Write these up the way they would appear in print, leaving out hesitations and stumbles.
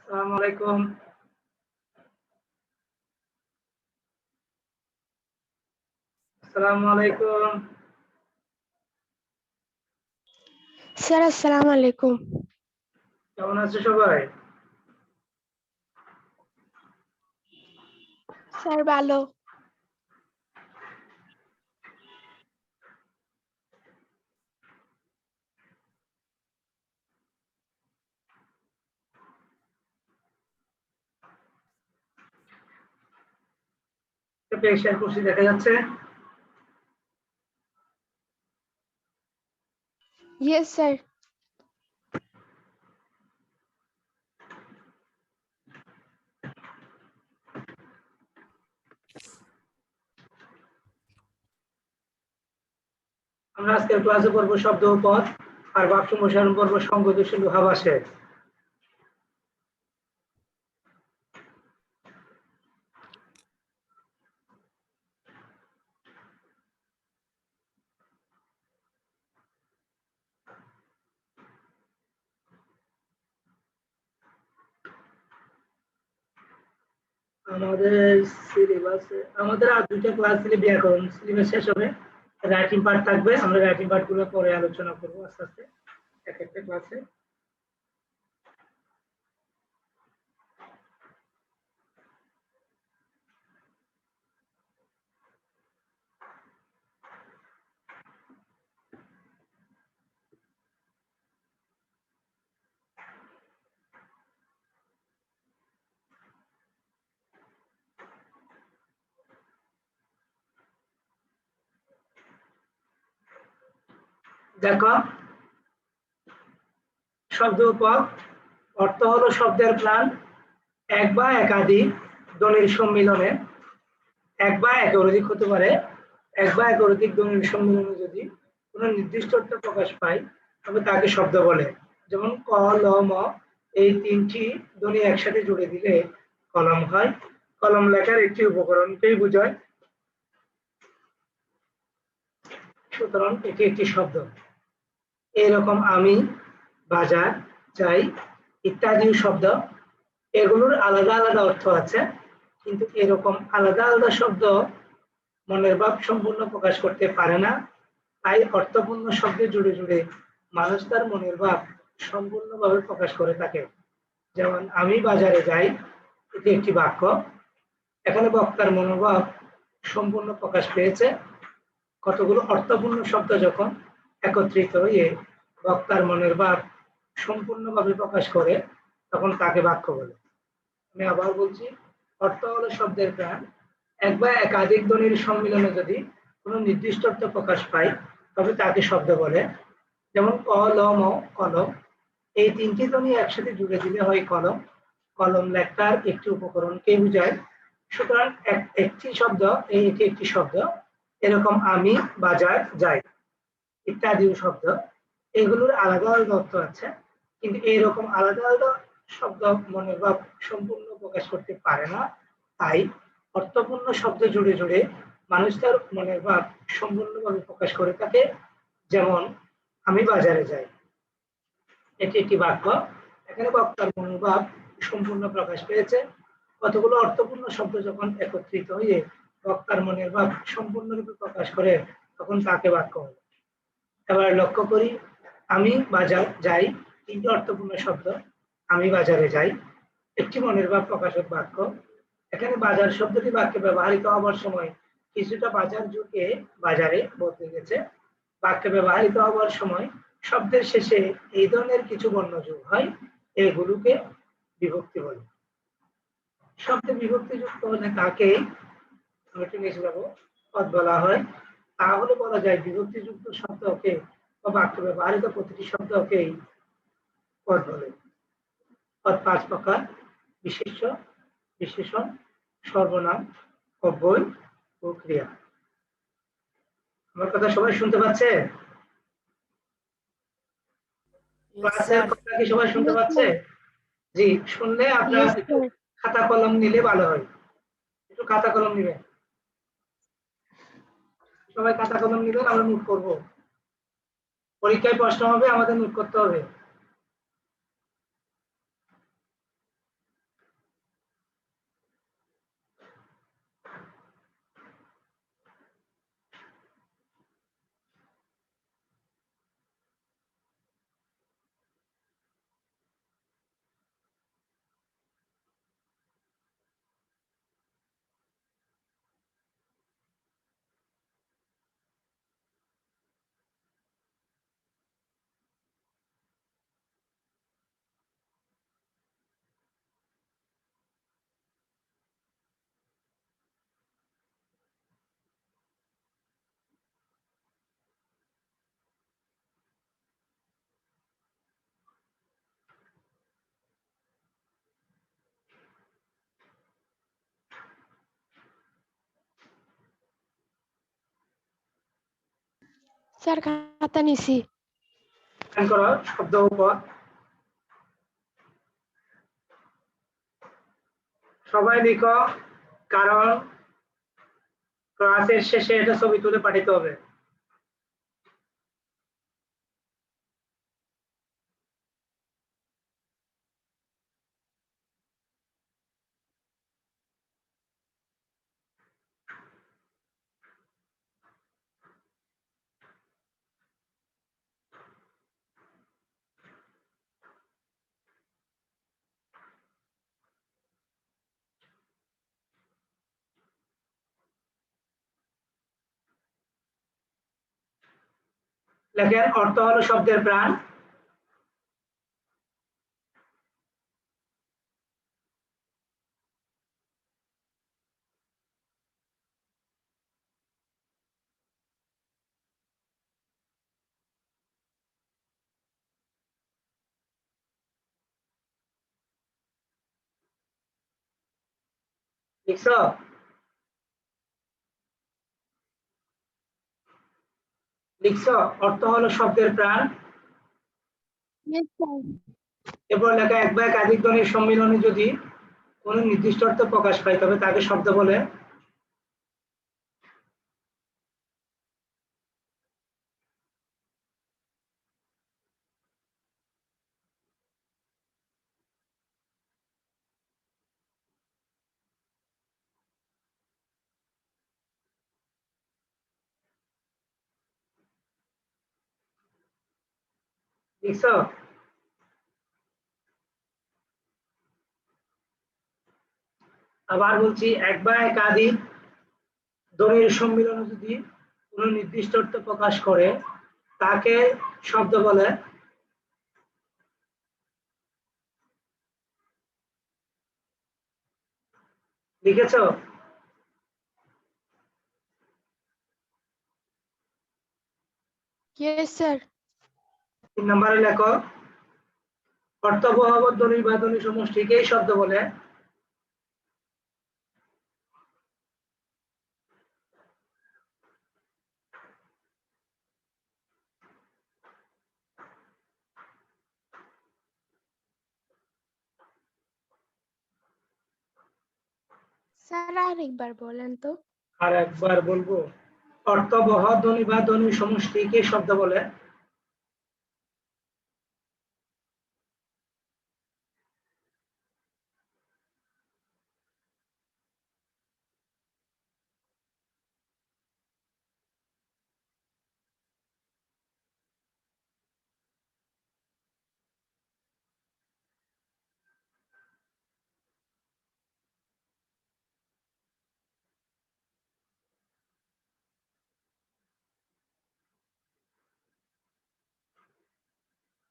আসসালামু আলাইকুম। আসসালামু আলাইকুম। স্যার আসসালামু আলাইকুম। কেমন আছে সবাই? স্যার ভালো। পেজ শেয়ার করছি, দেখা যাচ্ছে? Yes sir. আমরা আজকের ক্লাসে পড়ব শব্দ ও পদ আর বাক্য সম্প্রসারণ পর্ব সংগতিশীল লোহাভাসে। আমাদের সিলেবাসে আমাদের আর দুইটা ক্লাস দিলে ব্যাকরণ সিলেবাস শেষ হবে। রাইটিং পার্ট থাকবে, আমরা রাইটিং পার্ট গুলো পরে আলোচনা করবো আস্তে আস্তে এক একটা ক্লাসে। দেখো, শব্দ ও পদ অর্থ হলো শব্দের প্রাণ, এক বা একাধিক ধ্বনির সম্মিলনে, এক বা একাধিক হতে পারে, এক বা একাধিক ধ্বনির সম্মিলনে যদি কোনো নির্দিষ্ট অর্থ প্রকাশ পায় তবে তাকে শব্দ বলে। যেমন ক, ল, ম এই তিনটি ধ্বনি একসাথে জুড়ে দিলে কলম হয়। কলম লেখার একটি উপকরণকেই বোঝায়, সুতরাং এটি একটি শব্দ। এরকম আমি, বাজার, যাই ইত্যাদি শব্দ, এগুলোর আলাদা আলাদা অর্থ আছে, কিন্তু এরকম আলাদা আলাদা শব্দ মনের ভাব সম্পূর্ণ প্রকাশ করতে পারে না। তাই অর্থপূর্ণ শব্দে জুড়ে জুড়ে মানুষ তার মনের ভাব সম্পূর্ণভাবে প্রকাশ করে থাকে। যেমন আমি বাজারে যাই, এটি একটি বাক্য। এখানে বক্তার মনোভাব সম্পূর্ণ প্রকাশ পেয়েছে। কতগুলো অর্থপূর্ণ শব্দ যখন একত্রিত হয়ে বক্তার মনের ভাব সম্পূর্ণভাবে প্রকাশ করে তখন তাকে বাক্য বলে। আমি আবার বলছি, অর্থ হলো শব্দের প্রাণ, এক বা একাধিক ধ্বনির সম্মিলনে যদি কোনো নির্দিষ্ট অর্থ প্রকাশ পায় তবে তাকে শব্দ বলে। যেমন ক, ল, ম কলম, এই তিনটি ধ্বনি একসাথে জুড়ে দিলে হয় কলম। কলম লেখার একটি উপকরণকে বোঝায়, সুতরাং একটি শব্দ, এটি একটি শব্দ। এরকম আমি, বাজার, যাই ইত্যাদি শব্দ, এগুলোর আলাদা আলাদা অর্থ আছে, কিন্তু এইরকম আলাদা আলাদা শব্দ মনের ভাব সম্পূর্ণ প্রকাশ করতে পারে না। তাই অর্থপূর্ণ শব্দ জুড়ে জুড়ে মানুষ তার মনের ভাব সম্পূর্ণভাবে প্রকাশ করে থাকে। যেমন আমি বাজারে যাই, এটি একটি বাক্য। এখানে বক্তার মনোভাব সম্পূর্ণ প্রকাশ পেয়েছে। কতগুলো অর্থপূর্ণ শব্দ যখন একত্রিত হয়ে বক্তার মনের ভাব সম্পূর্ণরূপে প্রকাশ করে তখন তাকে বাক্য বলে। এবার লক্ষ্য করি, আমি বাজার যাই তিনটি অর্থপূর্ণ শব্দ। আমি বাজারে যাই একটি মনের ভাব প্রকাশক বাক্য। এখানে বাজার শব্দটি বাক্যে ব্যবহৃত হবার সময় কিছুটা বাজার যুগে বাজারে বদলে গেছে। বাক্যে ব্যবহৃত হবার সময় শব্দের শেষে এই ধরনের কিছু বর্ণ যোগ হয়, এগুলোকে বিভক্তি বলে। শব্দে বিভক্তি যুক্ত হলে তাকে, আমি একটু নিচে যাবো, পদ বলা হয়। তাহলে বলা যায় বিভক্তিযুক্ত শব্দকে বা বাক্যে ব্যবহৃত প্রতিটি শব্দকেই পদ বলে। পদ পাঁচ প্রকার: বিশেষ্য, বিশেষণ, সর্বনাম, অব্যয় ও ক্রিয়া। আমার কথা সবাই শুনতে পাচ্ছে? ইয়েস ক্লাসের স্যার। কথা কি সবাই শুনতে ইয়েস পাচ্ছে? স্যার। জি, শুনলে আপনারা ইয়েস একটু স্যার। খাতা কলম নিলে ভালো হয়। একটু খাতা কলম নিবেন, সবাই খাতা কলম নিবেন, আমরা নোট করবো। পরীক্ষায় প্রশ্ন হবে, আমাদের নোট করতে হবে। স্যার খাতা নিছি। ধ্যান করো শব্দ উপর। সবাই লিখো, কারণ ক্লাসের শেষে এটা ছবি তুলে পাঠাতে হবে। লেখেন অর্থ হলো শব্দের প্রাণ। লিখছো? লিখছো অর্থ হলো শব্দের প্রাণ। Yes, sir. এরপর লেখা এক বা একাধিক ধ্বনির সম্মিলনে যদি কোনো নির্দিষ্ট অর্থ প্রকাশ পায় তবে তাকে শব্দ বলে। লিখছো? আবার বলছি, এক বা একাধিক ধ্বনির সম্মিলনে যদি কোনো নির্দিষ্ট অর্থ প্রকাশ করে তাকে শব্দ বলে। লিখেছো? Yes, sir. 3 নম্বরে লেখো, অর্থবহ ধ্বনি বা ধ্বনি সমষ্টিকেই শব্দ বলে। স্যার আরেকবার বলেন তো। আর একবার বলবো, অর্থবহ ধ্বনি বা ধ্বনি সমষ্টিকে শব্দ বলে।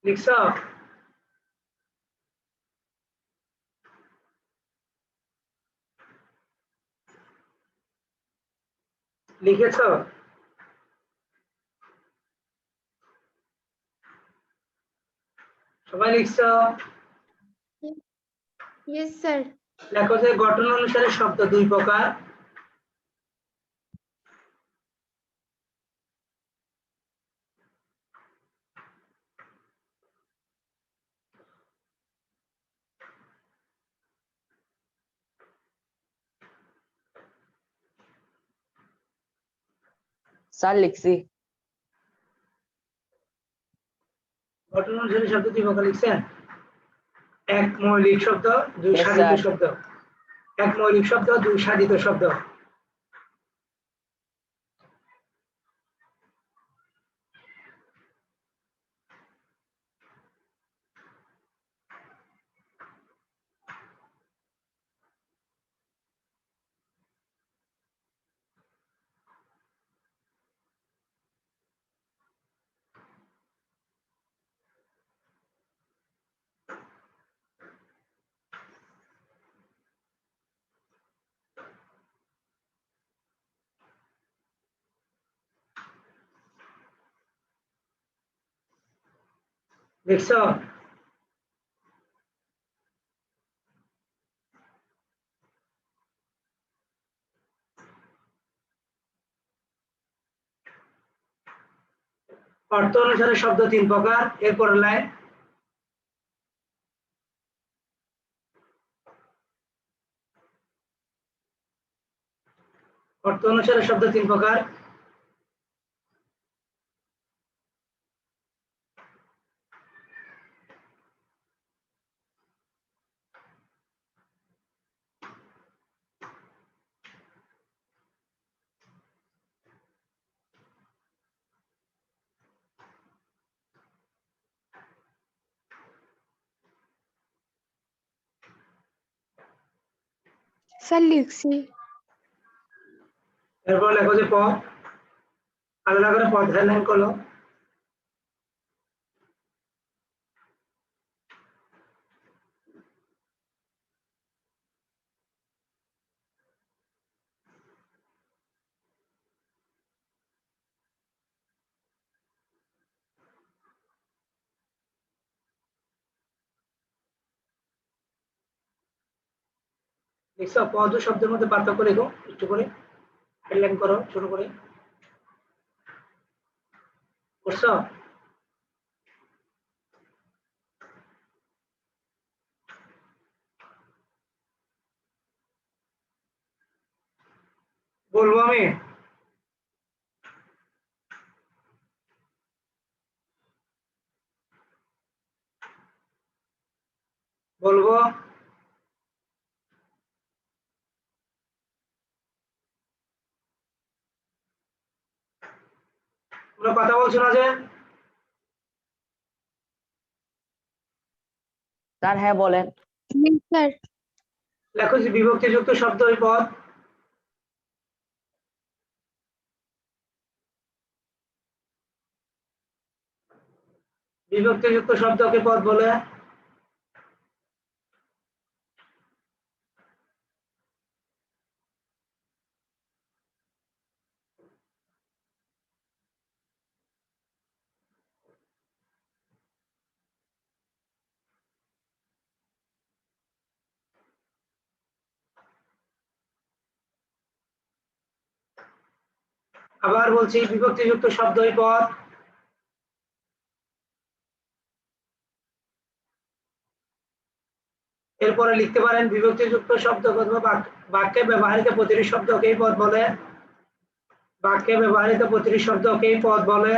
লিখছো? লিখেছো? সবাই লিখছো? Yes, sir. লেখো যে গঠন অনুসারে শব্দ দুই প্রকার। স্যার লিখছি। গঠন অনুসারে শব্দ দুই প্রকার লিখছেন। এক মৌলিক শব্দ, দুই Yes, সাধিত sir. শব্দ। এক মৌলিক শব্দ, দুই সাধিত শব্দ। লিখছো? অর্থ অনুসারে শব্দ তিন প্রকার। এরপরের লাইন, অর্থ অনুসারে শব্দ তিন প্রকার। স্যার লিখছি। এরপর লেখো যে পদ, আলাদা করে পদ হেডলাইন করলো। দেখছো পদ ও শব্দের মধ্যে পার্থক্য লেখো একটু করে, হেডলাইন করো ছোট করে। করছো? বলবো আমি? বলবো? তোমরা কথা বলছো না যে? স্যার হ্যাঁ বলেন। জি স্যার। লেখো যে বিভক্তিযুক্ত শব্দ ওই পদ। বিভক্তিযুক্ত শব্দকে পদ বলে। আবার বলছি, বিভক্তিযুক্ত শব্দ ওই পদ। এরপরে লিখতে পারেন বিভক্তিযুক্ত শব্দ অথবা বাক্যে ব্যবহৃত প্রতিটি শব্দকেই পদ বলে। বাক্যে ব্যবহৃত প্রতিটি শব্দকেই পদ বলে।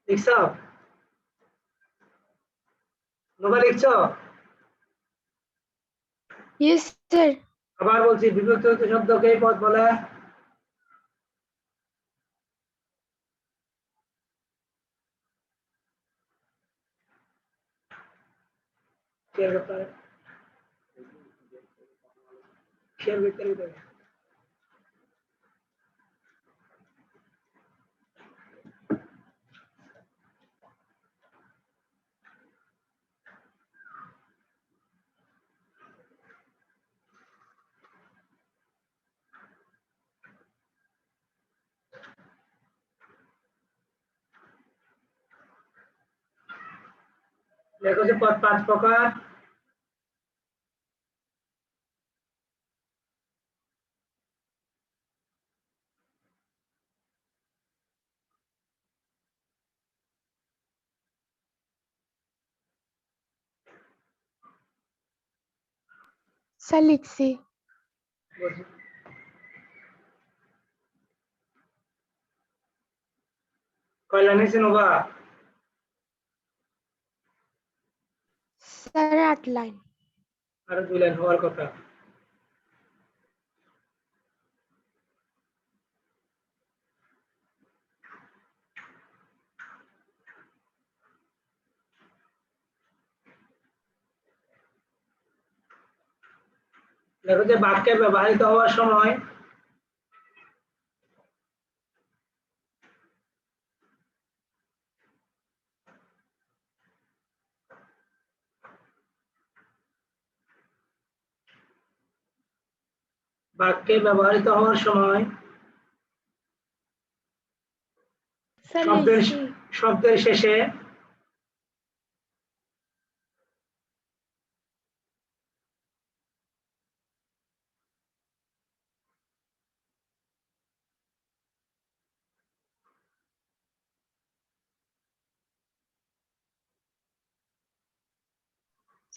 লিখছো? নোভা লিখছো? Yes sir. আবার বলছি, বিভক্তিযুক্ত শব্দকেই পদ বলে। শেয়ার করতে হবে, শেয়ার করতে হবে। লেখো যে পদ পাঁচ প্রকার। স্যার লিখছি। বলছি, কয়লা নিয়েছে নোভা? Sir 8 line. আরো 2 লাইন হওয়ার কথা। দেখো যে বাক্যে ব্যবহৃত হওয়ার সময় বাক্যে ব্যবহৃত হওয়ার সময় শব্দের Salici. শব্দের শেষে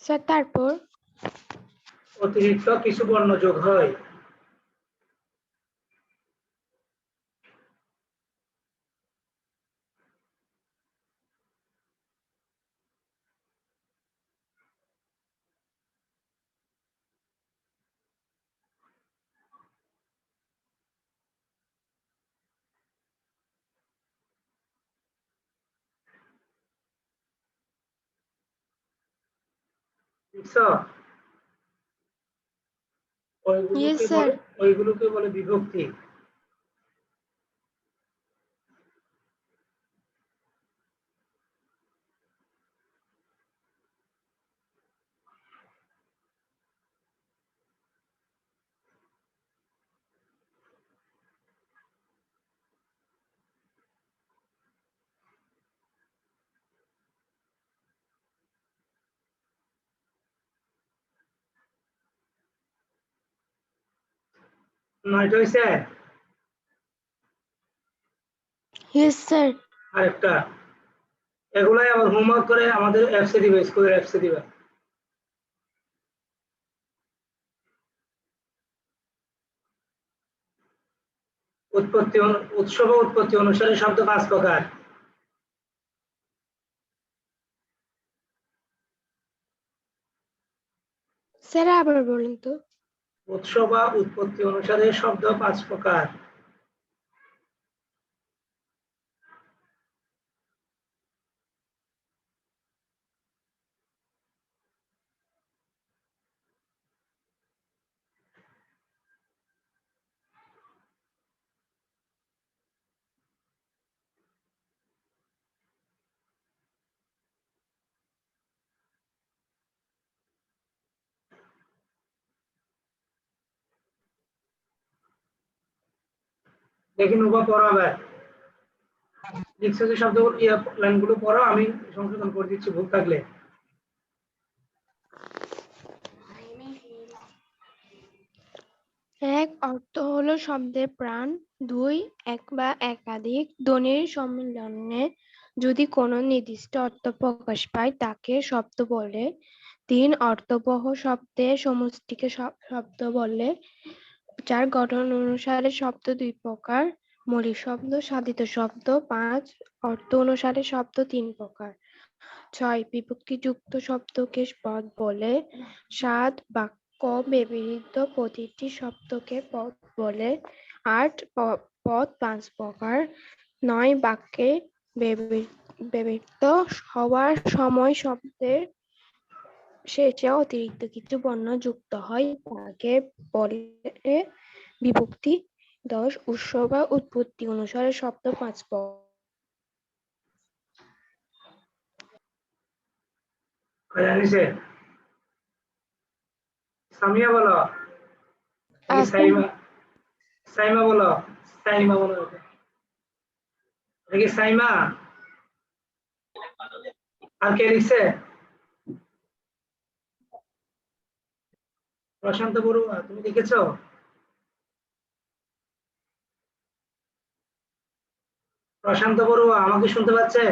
স্যার তারপর অতিরিক্ত কিছু বর্ণ যোগ হয়। বুঝছো? Yes, ওইগুলোকে sir. বলে ওইগুলোকে বলে বিভক্তি। নয়টা হয়েছে। Yes, sir. আরেকটা, এগুলাই আবার হোমওয়ার্ক করে আমাদের অ্যাপসে দিবে, স্কুলের অ্যাপসে দিবে। উৎস বা উৎপত্তি অনুসারে শব্দ 5 প্রকার। স্যার আবার বলুন তো। উৎস বা উৎপত্তি অনুসারে শব্দ 5 প্রকার। দেখি নুবা পড়াবে, লিখছো যে শব্দ লাইনগুলো পড়ো, আমি সংশোধন করে দিচ্ছি ভুল থাকলে। এক, অর্থ হলো শব্দের প্রাণ। দুই, এক বা একাধিক ধ্বনির সম্মিলনে যদি কোনো নির্দিষ্ট অর্থ প্রকাশ পায় তাকে শব্দ বলে। তিন, অর্থবহ শব্দের সমষ্টিকে শব্দ বলে। চার, গঠন অনুসারে শব্দ দুই প্রকার, মৌলিক শব্দ, সাধিত শব্দ। পাঁচ, অর্থ অনুসারে শব্দ তিন প্রকার। ছয়, বিভক্তিযুক্ত শব্দকে পদ বলে। সাত, বাক্য ব্যবহৃত প্রতিটি শব্দকে পদ বলে। আট, পদ 5 প্রকার। 9, বাক্যে ব্যবহৃত হওয়ার সময় শব্দের শেষে অতিরিক্ত কিছু বর্ণ যুক্ত হয় তাকে বলে বিভক্তি। 10, উৎস বা উৎপত্তি অনুসারে শব্দ 5 প্রকার। জানিছে সামিয়া বলো, নাকি আচ্ছা, সাইমা? সাইমা বলো, সাইমা বলো, নাকি সাইমা? আর কে লিখছে? প্রশান্ত বড়ুয়া, তুমি লিখেছো? প্রশান্ত বড়ুয়া আমাকে শুনতে পাচ্ছে?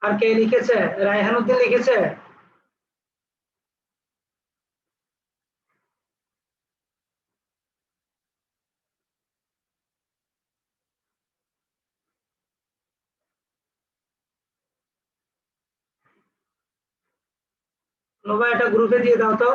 আর কে লিখেছে? রায়হান উদ্দিন লিখেছে? নোভা, এটা গ্রুপে দিয়ে দাও তো।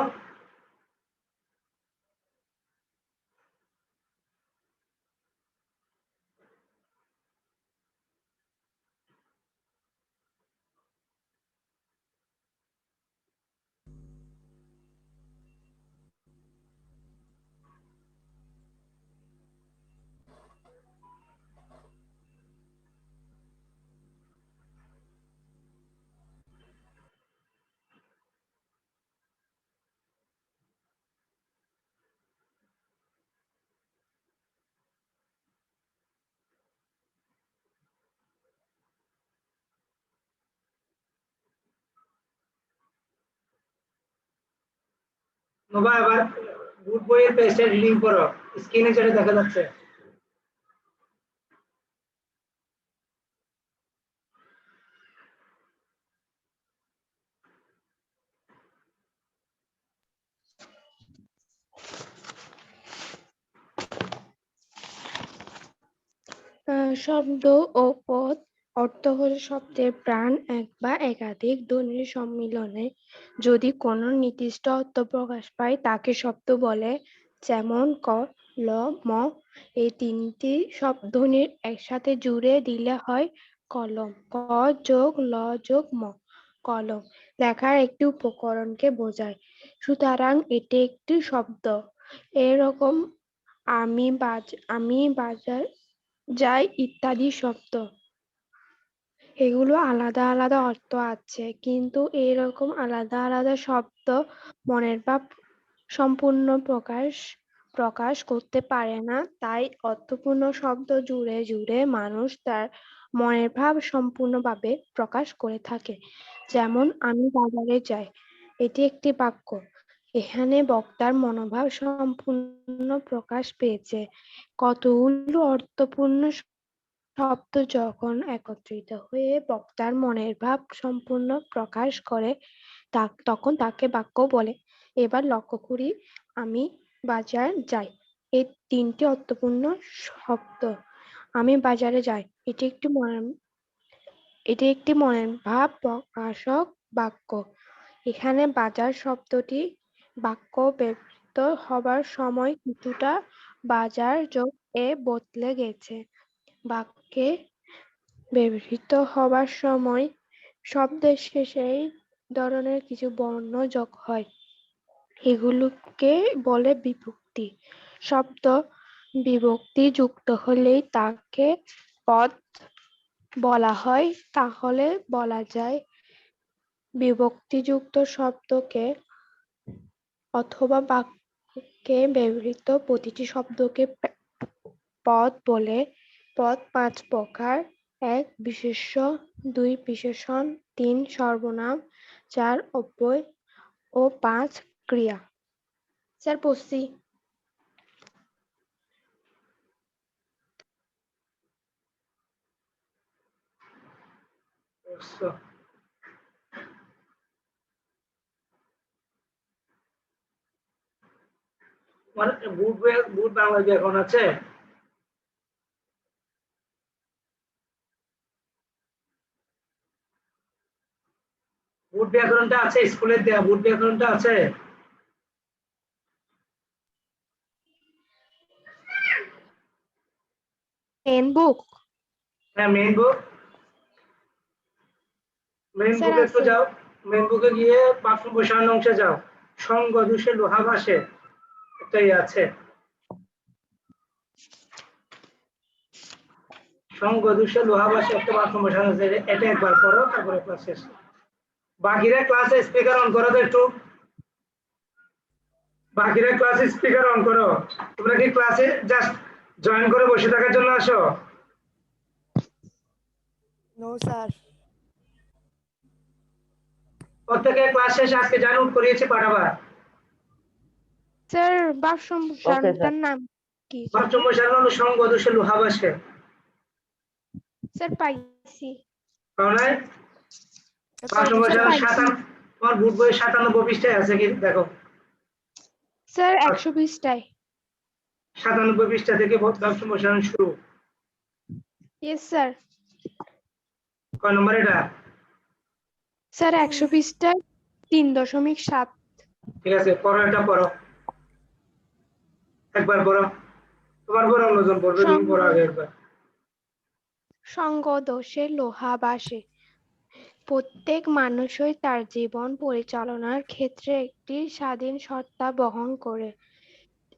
নোভা এবার বুট বইয়ের পেজটা রিডিং করো, স্ক্রিনে যেটা দেখা যাচ্ছে। শব্দ ও পদ অর্থ হলো শব্দের প্রাণ এক বা একাধিক ধ্বনির সম্মিলনে যদি কোনো নির্দিষ্ট অর্থ প্রকাশ পায় তাকে শব্দ বলে। যেমন ক, ল, ম এই তিনটি ধ্বনির একসাথে জুড়ে দিলে হয় কলম। ক যোগ ল যোগ ম, কলম। লেখার একটি উপকরণকে বোঝায়, সুতরাং এটি একটি শব্দ। এরকম আমি বাজার যাই ইত্যাদি শব্দ, এগুলো আলাদা আলাদা অর্থ আছে, কিন্তু এরকম আলাদা আলাদা শব্দ মনের ভাব সম্পূর্ণ প্রকাশ করতে পারে না। তাই অর্থপূর্ণ শব্দ জুড়ে জুড়ে মানুষ তার মনের ভাব সম্পূর্ণভাবে প্রকাশ করে থাকে। যেমন আমি বাজারে যাই, এটি একটি বাক্য, এখানে বক্তার মনোভাব সম্পূর্ণ প্রকাশ পেয়েছে। কতগুলো অর্থপূর্ণ শব্দ যখন একত্রিত হয়ে বক্তার মনের ভাব সম্পূর্ণ প্রকাশ করে তখন তাকে বাক্য বলে। এবার লক্ষ্য করি, আমি বাজার যাই, এই তিনটি অর্থপূর্ণ শব্দ। আমি বাজারে যাই, এটি একটি মনের ভাব প্রকাশক বাক্য। এখানে বাজার শব্দটি বাক্য ব্যবহৃত হবার সময় কিছুটা বাজার যোগ এ বদলে গেছে। বাক্যে ব্যবহৃত হবার সময় শব্দের শেষে এই ধরনের কিছু বর্ণ যোগ হয়, এগুলোকে বলে বিভক্তি। শব্দ বিভক্তি যুক্ত হলেই তাকে পদ বলা হয়। তাহলে বলা যায় বিভক্তিযুক্ত শব্দকে অথবা বাক্যে ব্যবহৃত প্রতিটি শব্দকে পদ বলে। পদ 5 প্রকার: 1 বিশেষ্য, 2 বিশেষণ, 3 সর্বনাম, 4 অব্যয় ও 5 ক্রিয়া। স্যার পড়ছি। মানে বুট বাংলা ব্যাকরণ আছে? বুট ব্যাকরণটা আছে, স্কুলের দেয়া বুট ব্যাকরণটা আছে? পেন বুক? হ্যাঁ, মেইন বুক। মেইন স্যার বুকে একটু আছে। যাও, মেইন বুকে গিয়ে বাথরুম বসানো অংশে যাও, সঙ্গ দুষে লোহা ভাসে, একটা আছে, সঙ্গ দুষে লোহা ভাসে, একটা বাথরুম বসানো আছে, এটা একবার করো, তারপরে ক্লাস শেষ। বাকিরা ক্লাসে স্পিকার অন করো তো একটু, বাকিরা ক্লাসে স্পিকার অন করো। তোমরা কি ক্লাসে জাস্ট জয়েন করে বসে থাকার জন্য আসো? No sir. প্রত্যেকে ক্লাস শেষে আজকে যা নোট করিয়েছে পাঠাবা। স্যার বাথরুম নাম কি? বাথরুম বসানো হলো সঙ্গ দুষে লোহা ভাসে। স্যার পাইছি। পাও নাই? বাথরুম স্যার বসানো পাইছি। তোমার বুট বইয়ের 97 পৃষ্ঠায় আছে কি দেখো। স্যার 120টায়। 97 পৃষ্ঠা থেকে বাথরুম বসানো শুরু। Yes sir. কয় নম্বর এটা? স্যার 120টায় 3.7। ঠিক আছে, পড়ো, এটা পড়ো, একবার পড়ো, তোমার পরে অন্যজন পড়বে, তুমি পড়ো আগে একবার। সঙ্গ দোষে লোহা ভাসে। প্রত্যেক মানুষই তার জীবন পরিচালনার ক্ষেত্রে একটি স্বাধীন সত্তা বহন করে।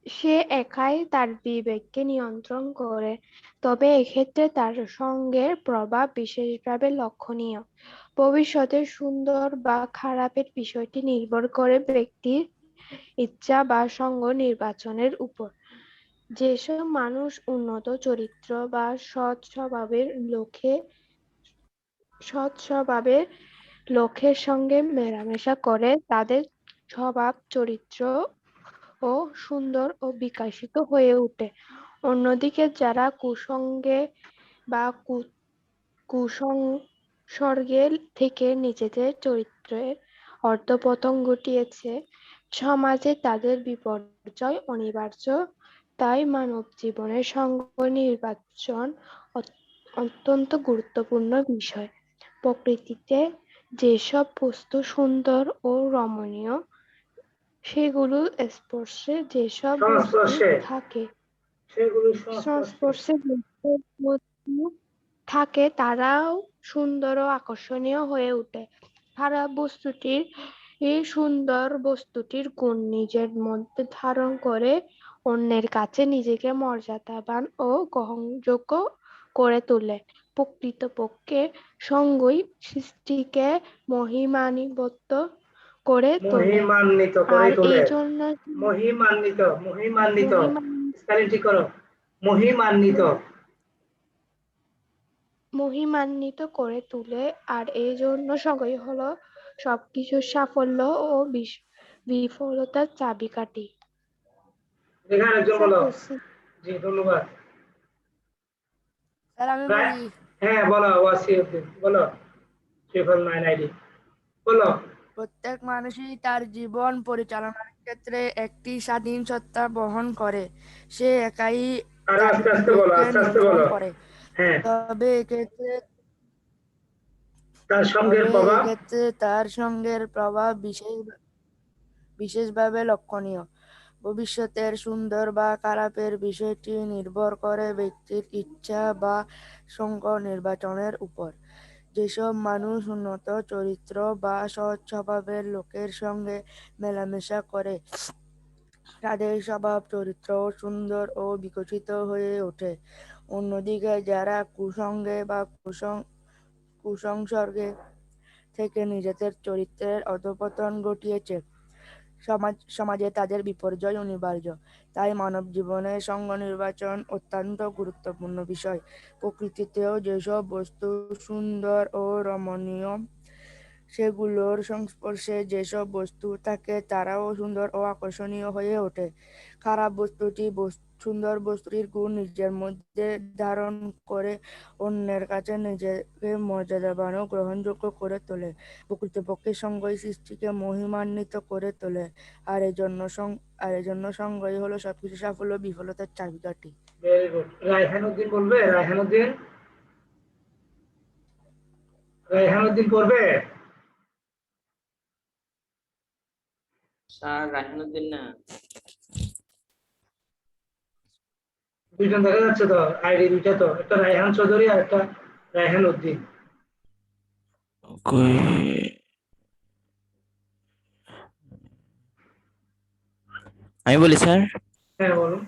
সে একাই তার বিবেককে নিয়ন্ত্রণ করে, তবে এক্ষেত্রে তার সঙ্গের প্রভাব বিশেষভাবে লক্ষণীয়। ভবিষ্যতের সুন্দর বা খারাপের বিষয়টি নির্ভর করে ব্যক্তির ইচ্ছা বা সঙ্গ নির্বাচনের উপর। যেসব মানুষ উন্নত চরিত্র বা সৎ স্বভাবের লোকের সঙ্গে মেলামেশা করে তাদের স্বভাব চরিত্র ও সুন্দর ও বিকশিত হয়ে ওঠে। অন্যদিকে যারা কুসঙ্গে বা কুসংসর্গে থেকে নিজেদের চরিত্রের অধঃপতন ঘটিয়েছে, সমাজে তাদের বিপর্যয় অনিবার্য। তাই মানব জীবনের সঙ্গ নির্বাচন অত্যন্ত গুরুত্বপূর্ণ বিষয়। প্রকৃতিতে যেসব বস্তু সুন্দর ও রমণীয়, সেগুলো স্পর্শে যেসব বস্তু সংস্পর্শে থাকে সেগুলো সংস্পর্শে সংস্পর্শে যেসব বস্তু থাকে তারাও সুন্দর ও আকর্ষণীয় হয়ে ওঠে। খারাপ বস্তুটির এই সুন্দর বস্তুটির গুণ নিজের মধ্যে ধারণ করে অন্যের কাছে নিজেকে মর্যাদাবান ও গ্রহণযোগ্য করে তোলে। প্রকৃতপক্ষে সঙ্গই সৃষ্টিকে মহিমান্বিত করে তোলে। মহিমান্বিত করে আর তোলে। এই জন্য মহিমান্বিত, মহিমান্বিত, মহিমা- স্পেলিং ঠিক করো। মহিমান্বিত। মহিমান্বিত করে তোলে। আর এই জন্য সঙ্গই হলো সবকিছুর সাফল্য ও বিফলতার চাবিকাঠি। এখানে একজন স্যার বলো। বলছি, জি, ধন্যবাদ। স্যার আমি রায়- বলি, হ্যাঁ, বলো ওয়াসিউদ্দিন, বলো। 349 আইডি, বলো। প্রত্যেক মানুষই তার জীবন পরিচালনার ক্ষেত্রে একটি স্বাধীন সত্তা বহন করে। সে একাই আরো তার আস্তে আস্তে বলো, বিবেককে আস্তে আস্তে নিয়ন্ত্রণ বলো। করে। হ্যাঁ, তবে এক্ষেত্রে তার সঙ্গের তবে প্রভাব। এক্ষেত্রে তার সঙ্গের প্রভাব বিশেষভাবে লক্ষণীয়। ভবিষ্যতের সুন্দর বা খারাপের বিষয়টি নির্ভর করে ব্যক্তির ইচ্ছা বা সঙ্গ নির্বাচনের উপর। যেসব মানুষ উন্নত চরিত্র বা সৎ স্বভাবের লোকের সঙ্গে মেলামেশা করে, তাদের স্বভাব চরিত্র সুন্দর ও বিকশিত হয়ে ওঠে। অন্যদিকে যারা কুসঙ্গে বা কুসংসর্গে থেকে নিজেদের চরিত্রের অধঃপতন ঘটিয়েছে, সমাজে তাদের বিপর্যয় অনিবার্য। তাই মানব জীবনে সঙ্গ নির্বাচন অত্যন্ত গুরুত্বপূর্ণ বিষয়। প্রকৃতিতেও যেসব বস্তু সুন্দর ও রমণীয়, সেগুলোর সংস্পর্শে যেসব বস্তু থাকে তারাও সুন্দর ও আকর্ষণীয় হয়ে ওঠে। খারাপ সুন্দর বস্তুটির গুণ নিজের মধ্যে ধারণ করে অন্যের কাছে নিজেকে মর্যাদাবান ও গ্রহণযোগ্য করে তোলে। প্রকৃতপক্ষে সঙ্গই সৃষ্টিকে মহিমান্বিত করে তোলে। আর এজন্য সঙ্গই হলো সবকিছু সাফল্য বিফলতার চাবিকাঠি। Very good. রায়হানুদ্দিন বলবে, রায়হানুদ্দিন, রায়হানুদ্দিন পড়বে। স্যার রাহিনুদ্দিন না। দুইজন দেখা যাচ্ছে তো, আইডি দুইটা তো, একটা রায়হান চৌধুরী আর একটা রায়হান উদ্দিন। কই, আমি বলি স্যার। হ্যাঁ, বলুন।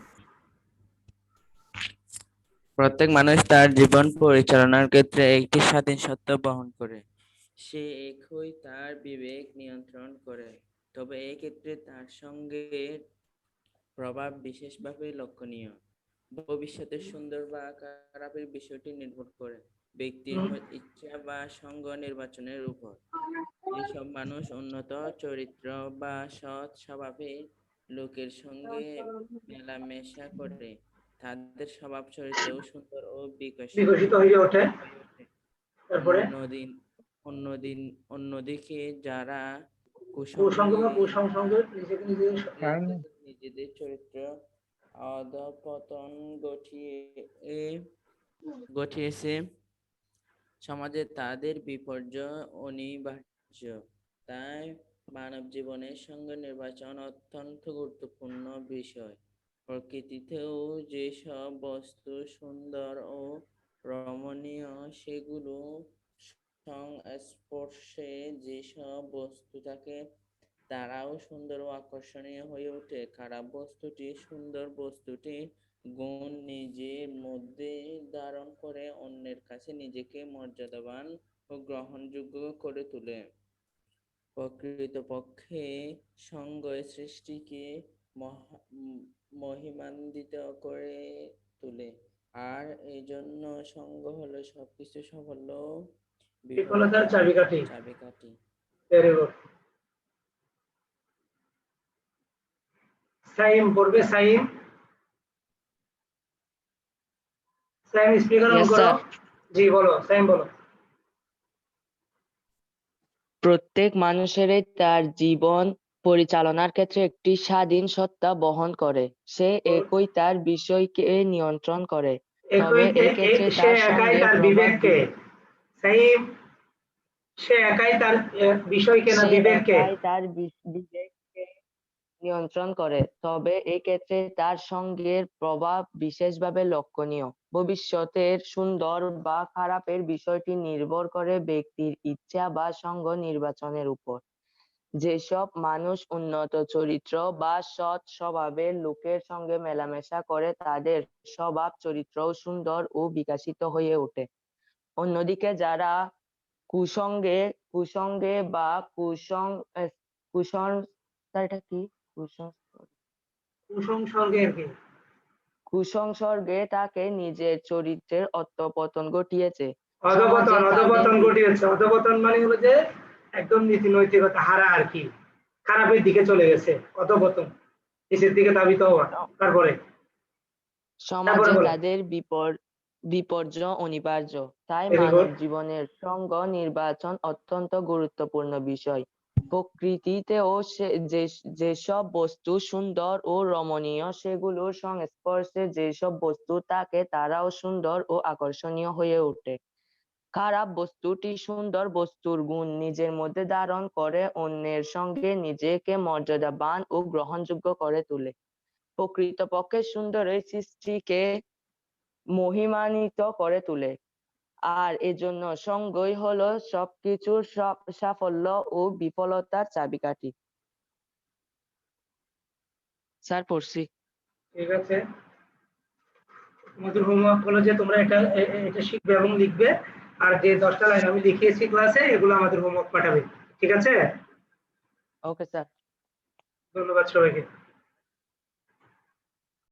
প্রত্যেক মানুষ তার জীবন পরিচালনার ক্ষেত্রে একটি স্বাধীন সত্তা বহন করে। সে একই তার বিবেক নিয়ন্ত্রণ করে। তবে এই ক্ষেত্রে তার সঙ্গে প্রভাব বিশেষভাবে লক্ষণীয়। ভবিষ্যতের সুন্দর বা খারাপের বিষয়টি নির্ভর করে ব্যক্তির হুম, ইচ্ছা বা সঙ্গ নির্বাচনের উপর। যেসব মানুষ উন্নত চরিত্র বা সৎ স্বভাবের লোকের সঙ্গে মেলামেশা করে, তাদের স্বভাব চরিত্রও সুন্দর ও বিকশিত বিকশিত হয়ে ওঠে। হয়ে ওঠে। তারপরে অন্যদিন অন্যদিন অন্যদিকে যারা কুসঙ্গ কুসঙ্গে বা কুসংসর্গে নিজেকে নিজে নিজেদের চরিত্র অধঃপতন ঘটিয়েছে, সমাজে তাদের বিপর্যয় অনিবার্য। তাই মানব জীবনের সঙ্গে নির্বাচন অত্যন্ত গুরুত্বপূর্ণ বিষয়। প্রকৃতিতেও যেসব বস্তু সুন্দর ও রমণীয়, সেগুলো সংস্পর্শে যেসব বস্তু থাকে তারাও সুন্দর ও আকর্ষণীয় হয়ে ওঠে। খারাপ বস্তুটি সুন্দর বস্তুটি গুণ নিজের মধ্যে ধারণ করে অন্যের কাছে নিজেকে মর্যাদাবান ও গ্রহণযোগ্য করে তোলে। প্রকৃতপক্ষে সঙ্গই সৃষ্টিকে মহিমান্বিত করে তোলে। আর এই জন্য সঙ্গ হলো সবকিছু সাফল্য বিফলতার বিফলতার চাবিকাঠি। চাবিকাঠি। Very good. সাইম পড়বে, Saim. Saim speaker on Yes, করো। sir. জি বলো, সাইম বলো। প্রত্যেক মানুষেরই তার জীবন পরিচালনার ক্ষেত্রে একটি স্বাধীন সত্তা বহন করে। সে একই তার বিষয়কে নিয়ন্ত্রণ করে, তবে এই ক্ষেত্রে সে তার একাই সঙ্গে তার প্রভাব বিবেককে, সাইম, সে একাই তার বিষয়কে না সে বিবেককে? একাই তার বিবেককে নিয়ন্ত্রণ করে, তবে এই ক্ষেত্রে তার সঙ্গের প্রভাব বিশেষভাবে লক্ষণীয়। ভবিষ্যতের সুন্দর বা খারাপের বিষয়টি নির্ভর করে ব্যক্তির ইচ্ছা বা সঙ্গ নির্বাচনের উপর। যেসব মানুষ উন্নত চরিত্র বা সৎ স্বভাবের লোকের সঙ্গে মেলামেশা করে তাদের স্বভাব চরিত্রও সুন্দর ও বিকশিত হয়ে ওঠে। অন্যদিকে যারা কুসঙ্গে কুসঙ্গে বা কুসংস্কারটা কি কুসংসর্গের কি? কুসংসর্গে তাকে নিজের চরিত্রের অধঃপতন ঘটিয়েছে। সমাজে অধঃপতন, তাদের অধঃপতন ঘটিয়েছে। অধঃপতন মানে হলো যে একদম নীতি নৈতিকতা হারা আর কি, খারাপের দিকে চলে গেছে। অধঃপতন, নিচের দিকে ধাবিত হওয়া। তারপরে সমাজে বলো। তাদের বিপর্যয় অনিবার্য। তাই ভেরি মানব গুড। জীবনের সঙ্গ নির্বাচন অত্যন্ত গুরুত্বপূর্ণ বিষয়। প্রকৃতিতেও যেসব বস্তু সুন্দর ও রমণীয় সেগুলোর সংস্পর্শে যেসব বস্তু থাকে তারাও সুন্দর ও আকর্ষণীয় হয়ে ওঠে। খারাপ বস্তুটি সুন্দর বস্তুর গুণ নিজের মধ্যে ধারণ করে অন্যের সঙ্গে নিজেকে মর্যাদাবান ও গ্রহণযোগ্য করে তোলে। প্রকৃতপক্ষে সুন্দর এই সৃষ্টিকে মহিমান্বিত করে তোলে, আর এজন্য সঙ্গই হলো সবকিছুর সাফল্য ও বিফলতার চাবিকাঠি। স্যার পড়ছি। ঠিক আছে, তোমাদের হোমওয়ার্ক হলো যে তোমরা এটা শিখবে এবং লিখবে, আর যে 10টা লাইন আমি লিখিয়েছি ক্লাসে এগুলো আমাদের হোমওয়ার্ক পাঠাবে। ঠিক আছে, ওকে স্যার। ধন্যবাদ সবাইকে।